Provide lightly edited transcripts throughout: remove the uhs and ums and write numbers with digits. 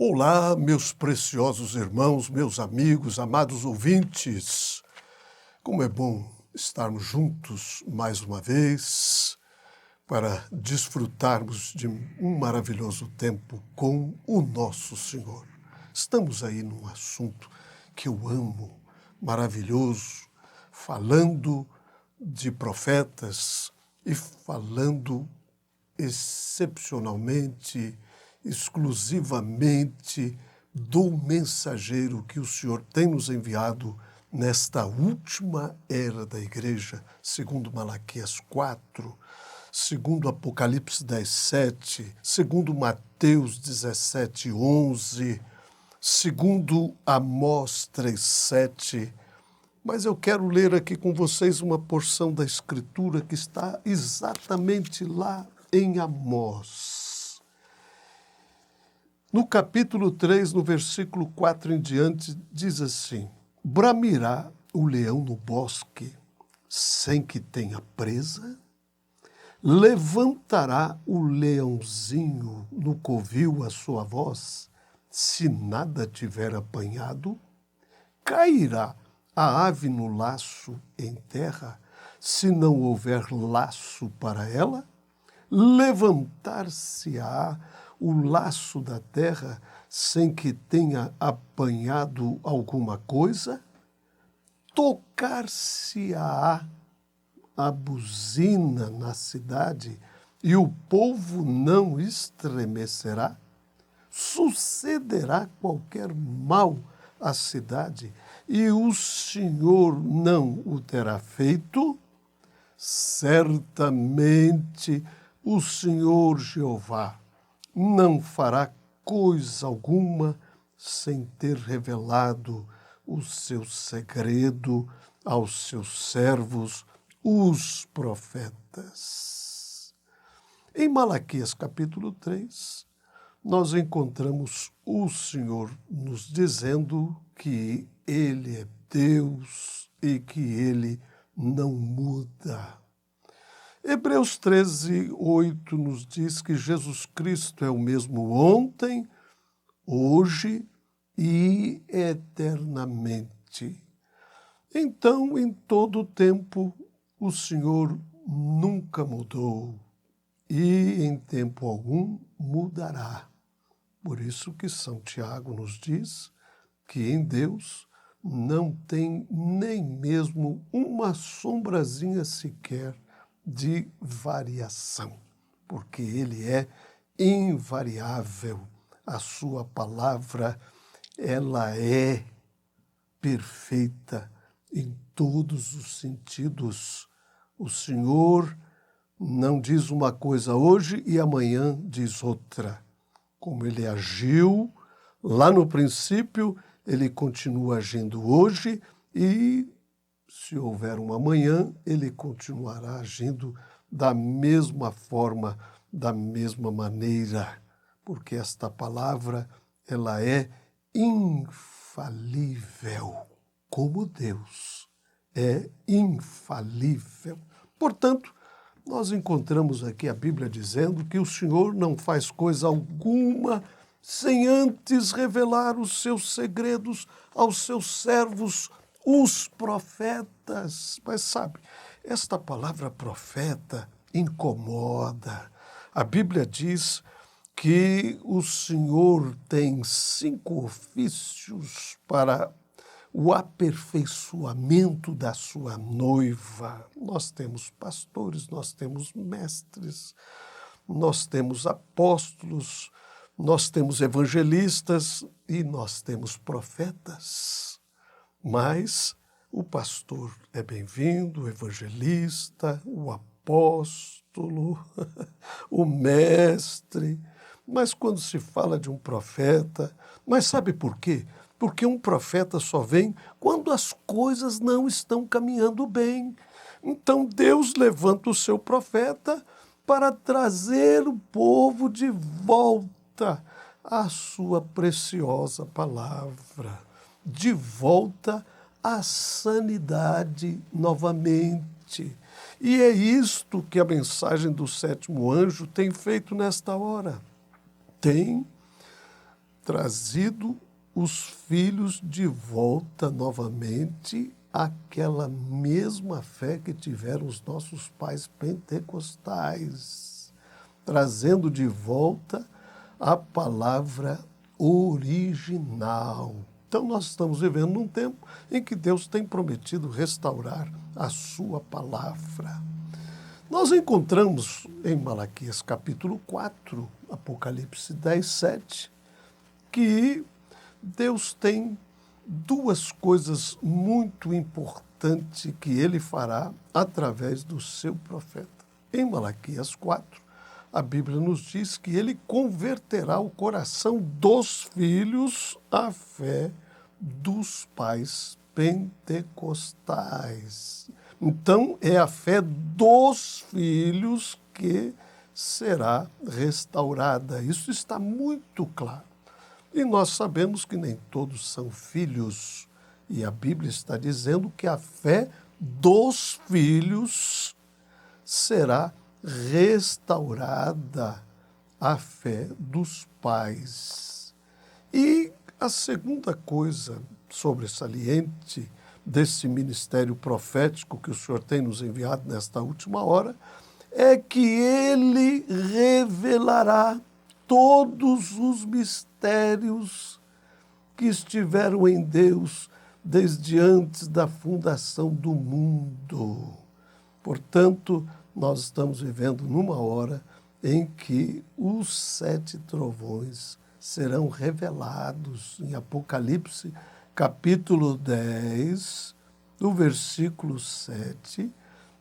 Olá, meus preciosos irmãos, meus amigos, amados ouvintes. Como é bom estarmos juntos mais uma vez para desfrutarmos de um maravilhoso tempo com o nosso Senhor. Estamos aí num assunto que eu amo, maravilhoso, falando de profetas e falando excepcionalmente, exclusivamente do mensageiro que o Senhor tem nos enviado nesta última era da igreja, segundo Malaquias 4, segundo Apocalipse 10:7, segundo Mateus 17:11, segundo Amós 3:7. Mas eu quero ler aqui com vocês uma porção da Escritura que está exatamente lá em Amós. No capítulo 3, no versículo 4 em diante, diz assim: bramirá o leão no bosque sem que tenha presa? Levantará o leãozinho no covil a sua voz, se nada tiver apanhado? Cairá a ave no laço em terra, se não houver laço para ela? Levantar-se-á o laço da terra sem que tenha apanhado alguma coisa? Tocar-se-á a buzina na cidade e o povo não estremecerá? Sucederá qualquer mal à cidade e o Senhor não o terá feito? Certamente o Senhor Jeová não fará coisa alguma sem ter revelado o seu segredo aos seus servos, os profetas. Em Malaquias capítulo 3, nós encontramos o Senhor nos dizendo que Ele é Deus e que Ele não muda. Hebreus 13:8 nos diz que Jesus Cristo é o mesmo ontem, hoje e eternamente. Então, em todo o tempo, o Senhor nunca mudou e em tempo algum mudará. Por isso que São Tiago nos diz que em Deus não tem nem mesmo uma sombrazinha sequer de variação, porque Ele é invariável. A sua palavra, ela é perfeita em todos os sentidos. O Senhor não diz uma coisa hoje e amanhã diz outra. Como Ele agiu lá no princípio, Ele continua agindo hoje e, se houver um amanhã, Ele continuará agindo da mesma forma, da mesma maneira, porque esta palavra, ela é infalível, como Deus é infalível. Portanto, nós encontramos aqui a Bíblia dizendo que o Senhor não faz coisa alguma sem antes revelar os seus segredos aos seus servos, os profetas. Mas sabe, esta palavra profeta incomoda. A Bíblia diz que o Senhor tem 5 ofícios para o aperfeiçoamento da sua noiva. Nós temos pastores, nós temos mestres, nós temos apóstolos, nós temos evangelistas e nós temos profetas. Mas o pastor é bem-vindo, o evangelista, o apóstolo, o mestre. Mas quando se fala de um profeta, mas sabe por quê? Porque um profeta só vem quando as coisas não estão caminhando bem. Então Deus levanta o seu profeta para trazer o povo de volta à sua preciosa palavra, de volta à sanidade novamente. E é isto que a mensagem do 7º anjo tem feito nesta hora. Tem trazido os filhos de volta novamente àquela mesma fé que tiveram os nossos pais pentecostais, trazendo de volta a palavra original. Então, nós estamos vivendo num tempo em que Deus tem prometido restaurar a sua palavra. Nós encontramos em Malaquias capítulo 4, Apocalipse 10, 7, que Deus tem duas coisas muito importantes que ele fará através do seu profeta. Em Malaquias 4, a Bíblia nos diz que ele converterá o coração dos filhos à fé dos pais pentecostais. Então, é a fé dos filhos que será restaurada. Isso está muito claro. E nós sabemos que nem todos são filhos. E a Bíblia está dizendo que a fé dos filhos será restaurada à fé dos pais. E a segunda coisa sobressalente desse ministério profético que o Senhor tem nos enviado nesta última hora é que ele revelará todos os mistérios que estiveram em Deus desde antes da fundação do mundo. Portanto, nós estamos vivendo numa hora em que os 7 trovões serão revelados em Apocalipse, capítulo 10, no versículo 7,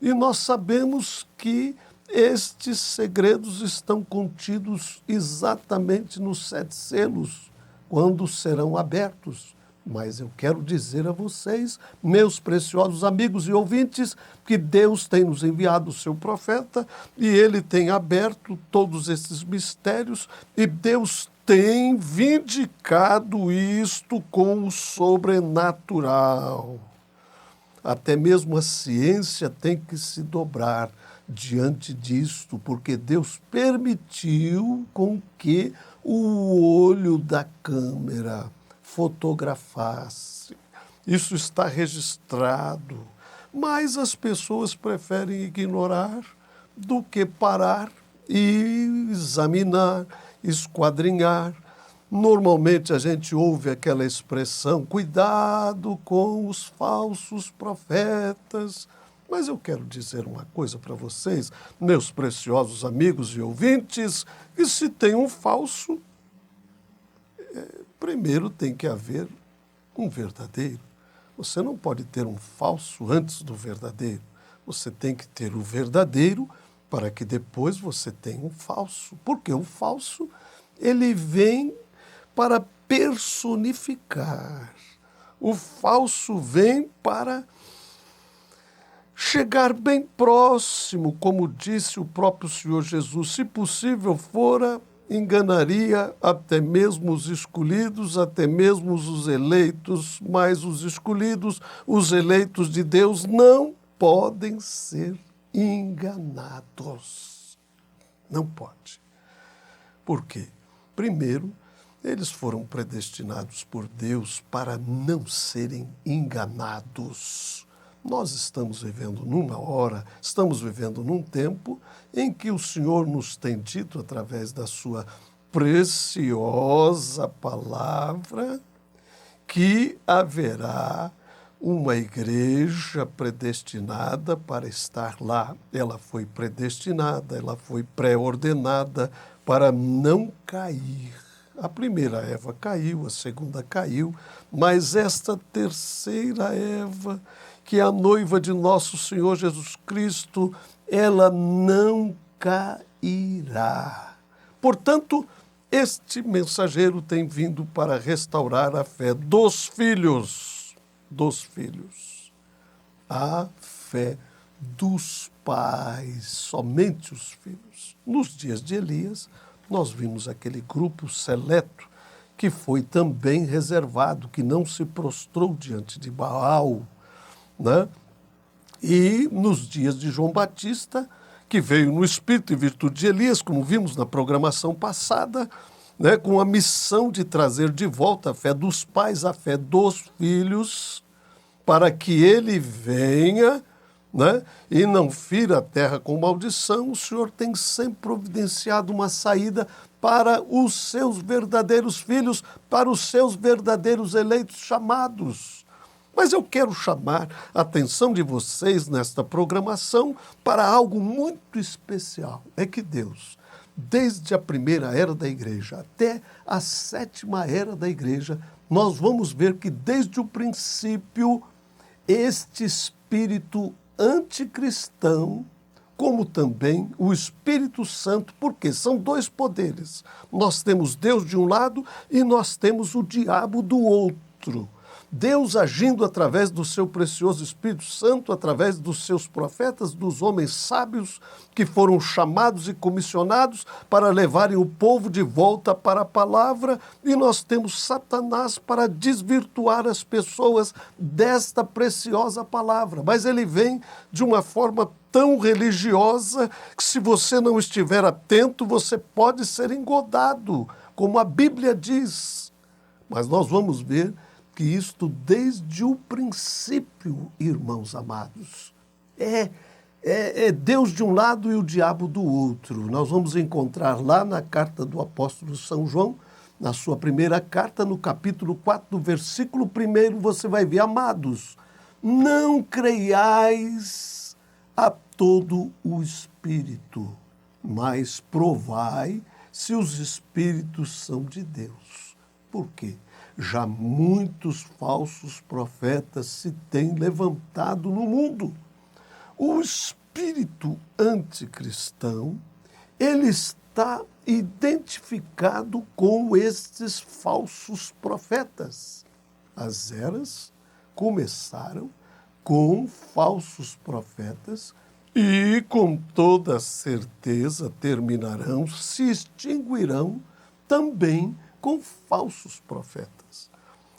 e nós sabemos que estes segredos estão contidos exatamente nos 7 selos, quando serão abertos. Mas eu quero dizer a vocês, meus preciosos amigos e ouvintes, que Deus tem nos enviado o seu profeta e ele tem aberto todos esses mistérios e Deus tem vindicado isto com o sobrenatural. Até mesmo a ciência tem que se dobrar diante disto, porque Deus permitiu com que o olho da câmera fotografasse. Isso está registrado, mas as pessoas preferem ignorar do que parar e examinar, esquadrinhar. Normalmente a gente ouve aquela expressão, cuidado com os falsos profetas. Mas eu quero dizer uma coisa para vocês, meus preciosos amigos e ouvintes, que se tem um falso, primeiro tem que haver um verdadeiro. Você não pode ter um falso antes do verdadeiro. Você tem que ter o verdadeiro para que depois você tenha um falso. Porque o falso, ele vem para personificar. O falso vem para chegar bem próximo, como disse o próprio Senhor Jesus, se possível fora, enganaria até mesmo os escolhidos, até mesmo os eleitos, mas os escolhidos, os eleitos de Deus, não podem ser enganados. Não pode. Por quê? Primeiro, eles foram predestinados por Deus para não serem enganados. Nós estamos vivendo numa hora, estamos vivendo num tempo em que o Senhor nos tem dito, através da sua preciosa palavra, que haverá uma igreja predestinada para estar lá. Ela foi predestinada, ela foi pré-ordenada para não cair. A primeira Eva caiu, a segunda caiu, mas esta terceira Eva, que é a noiva de nosso Senhor Jesus Cristo, ela não cairá. Portanto, este mensageiro tem vindo para restaurar a fé dos filhos, a fé dos pais, somente os filhos. Nos dias de Elias, nós vimos aquele grupo seleto que foi também reservado, que não se prostrou diante de Baal, né? E nos dias de João Batista, que veio no espírito e virtude de Elias, como vimos na programação passada, né, com a missão de trazer de volta a fé dos pais, a fé dos filhos, para que ele venha, né, e não fira a terra com maldição. O Senhor tem sempre providenciado uma saída para os seus verdadeiros filhos, para os seus verdadeiros eleitos chamados. Mas eu quero chamar a atenção de vocês nesta programação para algo muito especial. É que Deus, desde a primeira era da igreja até a sétima era da igreja, nós vamos ver que desde o princípio este espírito anticristão, como também o Espírito Santo, porque são dois poderes. Nós temos Deus de um lado e nós temos o diabo do outro. Deus agindo através do seu precioso Espírito Santo, através dos seus profetas, dos homens sábios que foram chamados e comissionados para levarem o povo de volta para a palavra, e nós temos Satanás para desvirtuar as pessoas desta preciosa palavra. Mas ele vem de uma forma tão religiosa que, se você não estiver atento, você pode ser engodado, como a Bíblia diz. Mas nós vamos ver que isto desde o princípio, irmãos amados, é Deus de um lado e o diabo do outro. Nós vamos encontrar lá na carta do apóstolo São João, na sua primeira carta, no capítulo 4, no versículo 1, você vai ver: amados, não creiais a todo o Espírito, mas provai se os Espíritos são de Deus. Por quê? Já muitos falsos profetas se têm levantado no mundo. O espírito anticristão, ele está identificado com estes falsos profetas. As eras começaram com falsos profetas e, com toda certeza, terminarão, se extinguirão também com falsos profetas.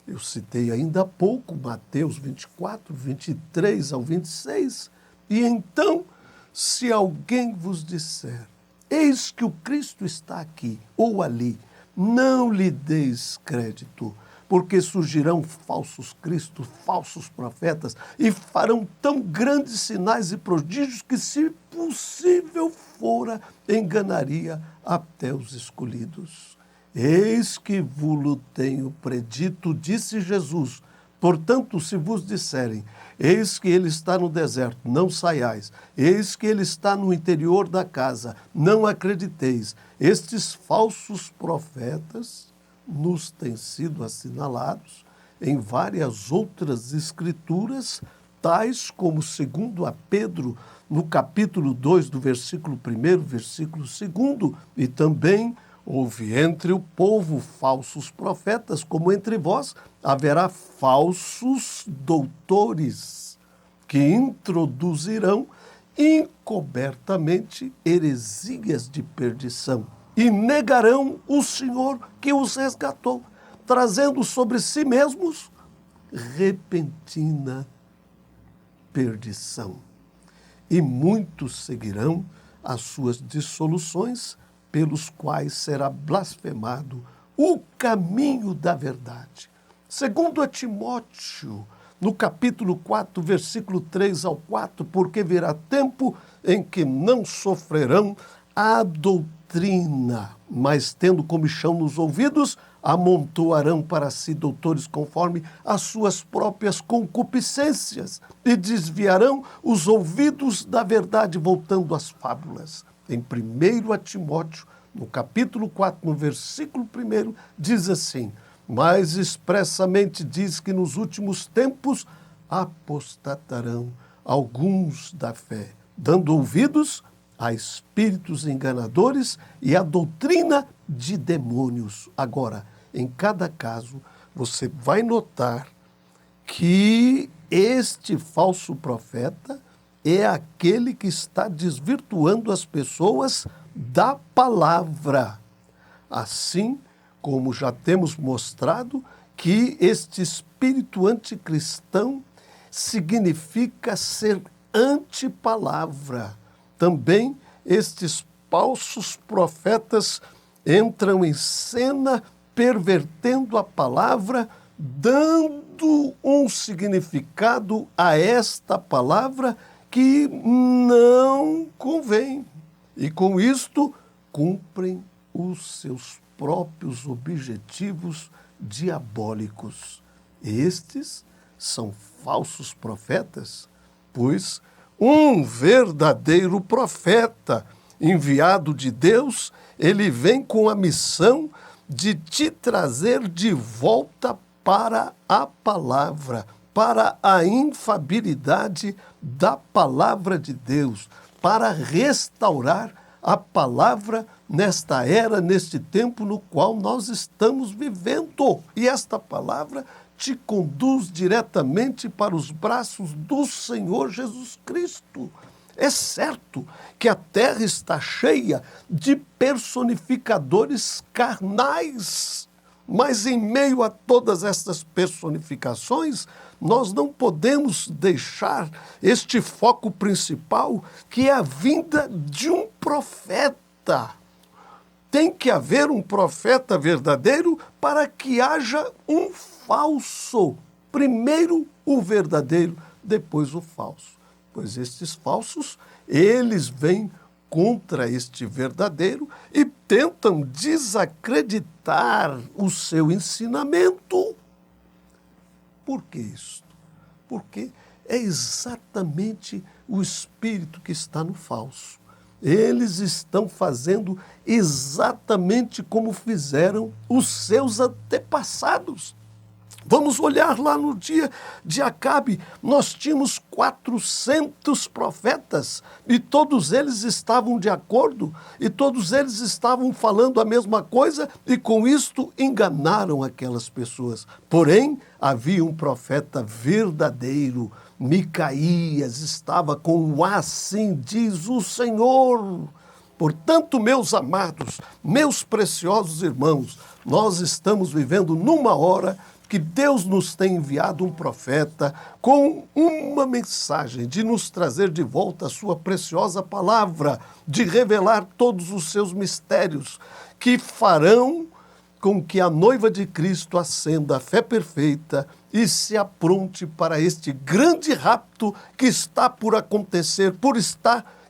Eu citei ainda há pouco Mateus 24, 23 ao 26. E então, se alguém vos disser: eis que o Cristo está aqui ou ali, não lhe deis crédito, porque surgirão falsos cristos, falsos profetas, e farão tão grandes sinais e prodígios que, se possível fora, enganaria até os escolhidos. Eis que vos tenho predito, disse Jesus. Portanto, se vos disserem: eis que ele está no deserto, não saiais. Eis que ele está no interior da casa, não acrediteis. Estes falsos profetas nos têm sido assinalados em várias outras escrituras, tais como, segundo a Pedro, no capítulo 2, do versículo 1, versículo 2, e também: houve entre o povo falsos profetas, como entre vós haverá falsos doutores, que introduzirão encobertamente heresias de perdição, e negarão o Senhor que os resgatou, trazendo sobre si mesmos repentina perdição. E muitos seguirão as suas dissoluções, pelos quais será blasfemado o caminho da verdade. Segundo a Timóteo, no capítulo 4, versículo 3 ao 4, porque virá tempo em que não sofrerão a doutrina, mas tendo comichão nos ouvidos, amontoarão para si doutores conforme as suas próprias concupiscências e desviarão os ouvidos da verdade, voltando às fábulas. Em 1 Timóteo, no capítulo 4, no versículo 1, diz assim: mas expressamente diz que nos últimos tempos apostatarão alguns da fé, dando ouvidos a espíritos enganadores e a doutrina de demônios. Agora, em cada caso, você vai notar que este falso profeta é aquele que está desvirtuando as pessoas da palavra. Assim como já temos mostrado que este espírito anticristão significa ser antipalavra. Também estes falsos profetas, entram em cena pervertendo a palavra, dando um significado a esta palavra que não convém. E com isto cumprem os seus próprios objetivos diabólicos. Estes são falsos profetas, pois um verdadeiro profeta enviado de Deus, ele vem com a missão de te trazer de volta para a palavra, para a infalibilidade da palavra de Deus, para restaurar a palavra nesta era, neste tempo no qual nós estamos vivendo. E esta palavra te conduz diretamente para os braços do Senhor Jesus Cristo. É certo que a terra está cheia de personificadores carnais, mas em meio a todas estas personificações, nós não podemos deixar este foco principal, que é a vinda de um profeta. Tem que haver um profeta verdadeiro para que haja um falso. Primeiro o verdadeiro, depois o falso. Pois estes falsos, eles vêm contra este verdadeiro e tentam desacreditar o seu ensinamento. Por que isso? Porque é exatamente o espírito que está no falso. Eles estão fazendo exatamente como fizeram os seus antepassados. Vamos olhar lá no dia de Acabe, nós tínhamos 400 profetas e todos eles estavam de acordo e todos eles estavam falando a mesma coisa e com isto enganaram aquelas pessoas. Porém, havia um profeta verdadeiro, Micaías, estava com um assim diz o Senhor. Portanto, meus amados, meus preciosos irmãos, nós estamos vivendo numa hora que Deus nos tem enviado um profeta com uma mensagem de nos trazer de volta a sua preciosa palavra, de revelar todos os seus mistérios, que farão com que a noiva de Cristo acenda a fé perfeita e se apronte para este grande rapto que está por acontecer,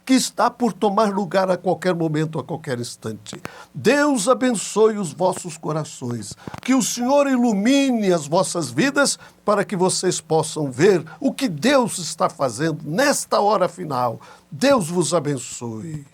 que está por tomar lugar a qualquer momento, a qualquer instante. Deus abençoe os vossos corações, que o Senhor ilumine as vossas vidas para que vocês possam ver o que Deus está fazendo nesta hora final. Deus vos abençoe.